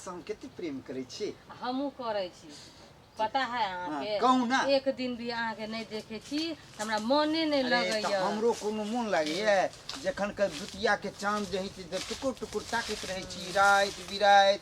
से हम केते प्रेम करे छी हमहू करे छी पता है अहाँ के कहू ना एक दिन भी अहाँ के नहीं देखे छी हमरा मने नहीं लगैया हमरो कोनो मन लागैया जखन के दुतिया के चांद जे हित टुकुर टुकुर ताकैत रहे छी रात बिरात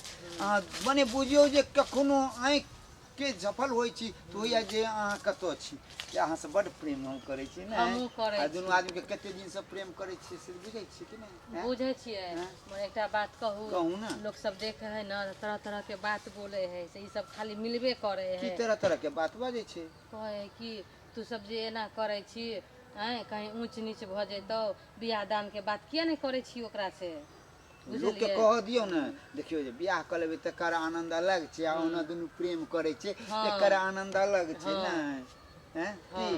मने बुझियो जे कखनो आँख के झपल होई छी तो होइया जे अहाँ कतो छी अहाँ से बड़ प्रेम हम करे छी ना हमहू करे छी दुनू आदमी के कते दिन से प्रेम करे छी से बुझै छी कि नहीं बुझै छियै मने एकटा बात कहू ना लोग सब देखे है ना तरह तरह के बात बोले है से ई सब खाली मिलबे करे है की तरह तरह के बात बाजे छे कहे कि तू सब जे एना करे छी कहीं ऊंच नीच भ जैतो बियाह दान के बात किया नहीं करे छी ओकरा से लोग के कह दियो ना देखियो जे बियाह कर लेबे तकर आनंद अलग छे आ ओना दुनु प्रेम करे छे एकर आनंद अलग छे ना हैं की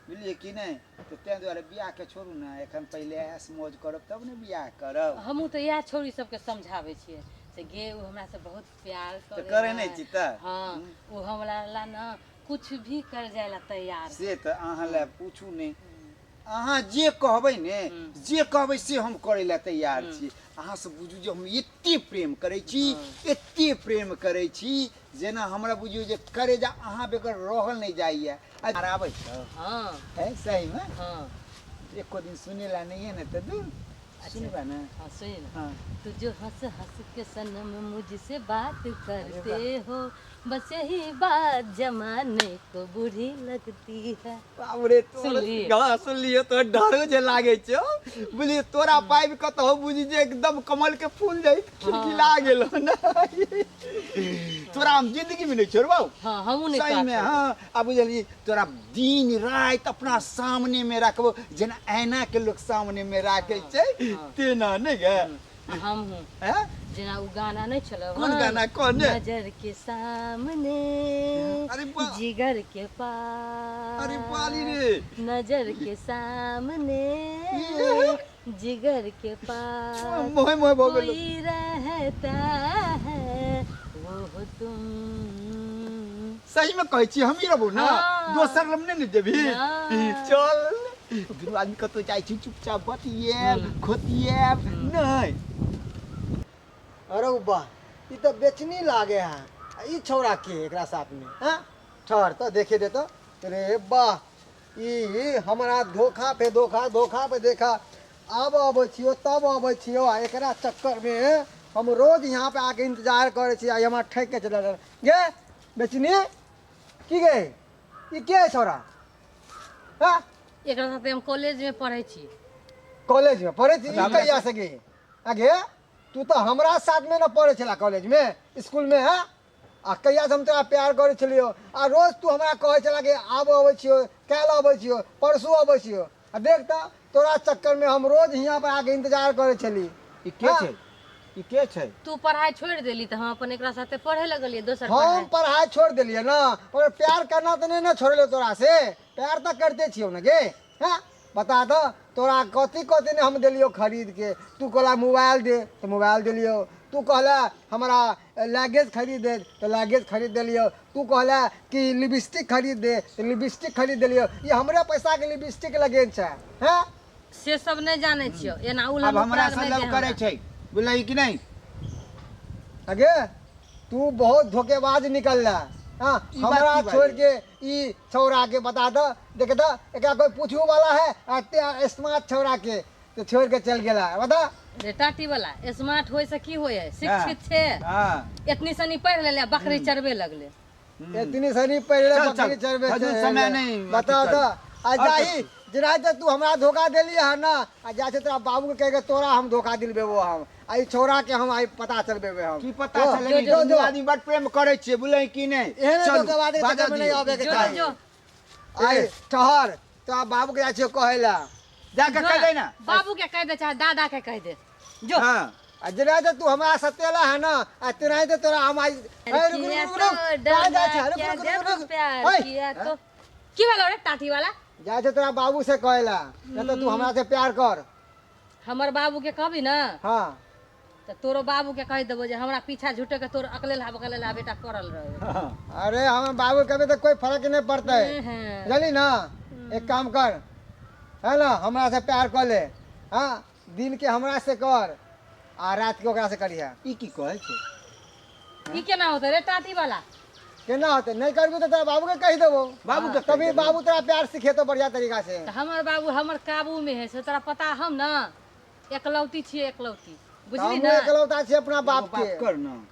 बुझलिए कि नहीं तो ते द्वारे बियाह के छोड़ू ना एखन पहले ऐश मौज करब तब ने बियाह करब हमहू तो या छोरी सबके समझावे छिए से गे उ हमरा से बहुत प्यार करे तो करे नहीं छी त हां उ हमरा ला ना कुछ भी कर जायला तैयार से त अहाँ ले पूछू नहीं अहाँ जे कहबै ने जे कहबै से हम करे ला तैयार छी अहाँ से बुझू जे हम एते प्रेम करे छी एते प्रेम करे छी जेना हमरा बुझियो जे करे जा अहाँ बेगर रहल नहीं जाइए आराबै छ हां है सही में हां एको दिन सुनेला नहीं है ना तो दूर सुनबा ना हां सुन हां तू जो हंस हंस के सनम मुझसे बात करते हो बस यही बात जमाने को बुरी लगती है बाबरे तो सुन लियो तो डरो जे लागे छो बुझी तोरा पाइब कतो बुझी जे एकदम कमल के फूल जाई खिलखिला गेलो ना तोरा हम जिंदगी में नहीं छोड़बाऊ हां हमहू नहीं सही में हां अब बुझली तोरा दिन रात अपना सामने में रखबो जेना ऐना के लोग सामने में राखे छै तेना नहीं गे हम हूं हैं जना उ गाना नहीं चलो कौन गाना कौन नजर के सामने जिगर के पास अरे पाली रे नजर के सामने जिगर के पास मोह मोह हो गेलो कोई रहता है वो तुम सही में कहै छी हम ही रहबो ना दोसर लम नहीं देबी चल दुनू आदमी कतो जाय छी चुपचाप बतिए खोतिए नहीं अरे बा ई तो बेचनी लागे है ई छौड़ा के एकरा साथ में हां ठहर तो देखे दे तो रे बा ई हमरा धोखा पे धोखा धोखा पे देखा अब आबै छियो तब आबै छियो एकरा चक्कर में हम रोज यहाँ पे आके इंतजार करे छी आई हमरा ठेक के चला गे बेचनी की गे ई के छौड़ा हां एकरा साथे हम कॉलेज में पढ़ै छी कॉलेज में पढ़े छी कहिया से गे आगे तू तो हमरा साथ में ना पढ़े छला कॉलेज में स्कूल में है आ कहिया से हम तोरा प्यार करे छलियो आ रोज तू हमरा कहे छला कि आब आबै छियो काल आबै छियो परसू आबै छियो आ देख त तोरा चक्कर में हम रोज यहाँ पे आके इंतजार करे छली ई के छै ई के छै तू पढ़ाई छोड़ देली त हम अपन एकरा साथे पढ़े लगलिए दोसर हम पढ़ाई छोड़ देलिए ना पर प्यार करना तो नहीं ना छोड़ले तोरा से प्यार तो करते छियो ना गे हैं बता दो तोरा कथी कथी ने हम दिलियो खरीद के तू कहला मोबाइल दे तो मोबाइल दिलियो तू कहला हमारा लगेज खरीद दे तो लगेज खरीद दिलियो तू कहला कि लिपस्टिक खरीद दे तो लिपस्टिक खरीद दिलियो ये हमरे पैसा के लिपस्टिक लगेज छै हैं से सब नहीं जाने छियो एना उला अब हमरा से लव करे छै बुझलही कि नहीं अगे तू बहुत धोखेबाज निकलला हाँ हमारा छोड़ के ई छौड़ा के बता दो देख दो एकरा कोई पूछू वाला है स्मार्ट छौड़ा के तो छोड़ के चल गेला बता रे टाटी वाला स्मार्ट होय से की होय शिक्षित छे हां इतनी सनी पढ़ लेले बकरी चरबे लगले इतनी सनी पढ़ ले बकरी चरबे समय नहीं बता दो आ जाही जना तू हमरा धोखा देली है ना आ जा तोरा बाबू के कह के तोरा हम धोखा दिलबेबो हम आई छोरा के हम आई पता चलबेबे हम की पता चले जो आदमी बड़ प्रेम करे छै बुझलही कि नहीं एहने तो बाद के में नहीं आवे के चाही आई ठहर तो बाबू के जा छै कहेला जाके कह दे ना बाबू के कह दे चाहे दादा के कह दे जो हां आ जना तू हमरा सतेला है ना आ तेना तो तोरा हम आई रुक की वाला रे टाटी वाला जा तोरा बाबू से कहेला न तो तू हमरा से प्यार कर हमर बाबू के कहबी ना हां तो तोरो बाबू के कह देबो जे हमरा पीछा झूठे के तोर अकलेला बकलेला बेटा करल रहे अरे हम बाबू कहे तो कोई फर्क नहीं पड़ता है जानी ना एक काम कर है ना हमरा से प्यार कर ले हाँ दिन के हमरा से कर आ रात के ओकरा से करिया ई की कहै छै ई केना होते रे टाटी वाला? केना होते? नहीं करबी तो तेरा बाबू के कह देबो। बाबू के तभी बाबू तेरा प्यार सिखेतो बढ़िया तरीका से। तो हमर बाबू हमर काबू में है से तोरा पता हम ना एकलौती छिए एकलौती बुझली हम ना एकलौता छी अपना बाप के। कर न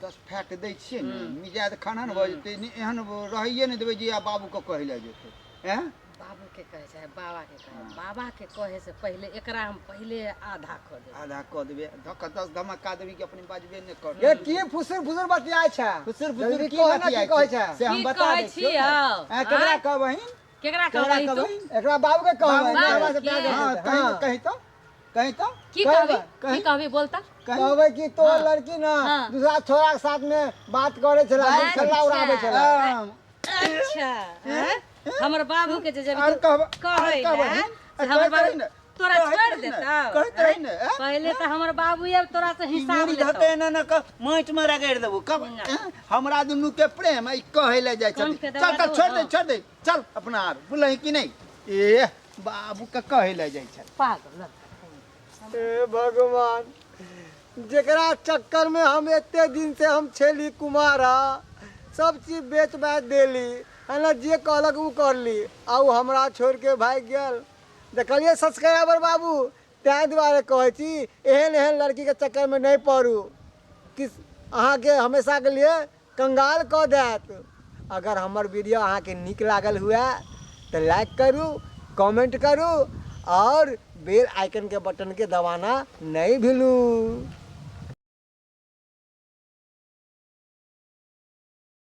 10 फैट दै छियै ने मिजाज खाना न भ जेतै एहन रहिए नहि देबै जे आ बाबू के कहै लए जेतै हैं। बाबू के कहे चाहे बाबा के कहे, बाबा के कहे से पहले एकरा हम पहले आधा कर देब। आधा कऽ देबै धक्का 10 धमाका देबै कि अपने बाजबे नहि कर। ये की फुसुर फुसुर बतियाय छै? फुसुर जल्दी फुसुर की कह ना की कहै छै? से हम की बता कहै दै छियै छियै। आउ? केकरा कहबहिन? केकरा केकरा कहबै तू? कहबहिन? एकरा बाबू के कहबै, बाबू हमरा से के। प्यार हां करतै। हाँ। कहि तो कहि तो की कहबै, कहबी? की कहबी बोलता? कहबै कि तो हाँ। लड़की ना हाँ। दूसरा छोरा के साथ में बात करे छला, अच्छा। छल्ला उड़ाबै छला। अच्छा हैं? हमर बाबू के जे जब और कहबै कहै और कहबै। ना से हमर बाबू तोरा छोड़ देता। कहैत रही ने पहले तो हमर बाबू अब तोरा से हिसाब मुड़ी लेता। धके न न माटि में रगड़ि देबो कब हमरा दुनू के प्रेम ई कहै ले जाइ कान छथि। पे चल दबा चल दो, छोड़ दे हाँ। छोड़ दे चल अपना आर बुलही कि नहीं। ए बाबू के कहै ले जाइ छथि। पागल ए भगवान, जेकरा चक्कर में हम एते दिन से हम छेली कुमारा, सब चीज बेच बाच देली है ना, जे कहलक उ करली, आउ हमरा छोड़ के भाग गेल। देखलिए सब्सक्राइबर बाबू, तैं दुआरे कहै छी एहन एहन लड़की के चक्कर में नहीं पड़ू, किस अहाँ के हमेशा के लिए कंगाल कऽ देत। अगर हमर वीडियो अहाँ के नीक लागल हुए तो लाइक करू, कमेंट करू और बेल आइकन के बटन के दबाना नहीं भूलू।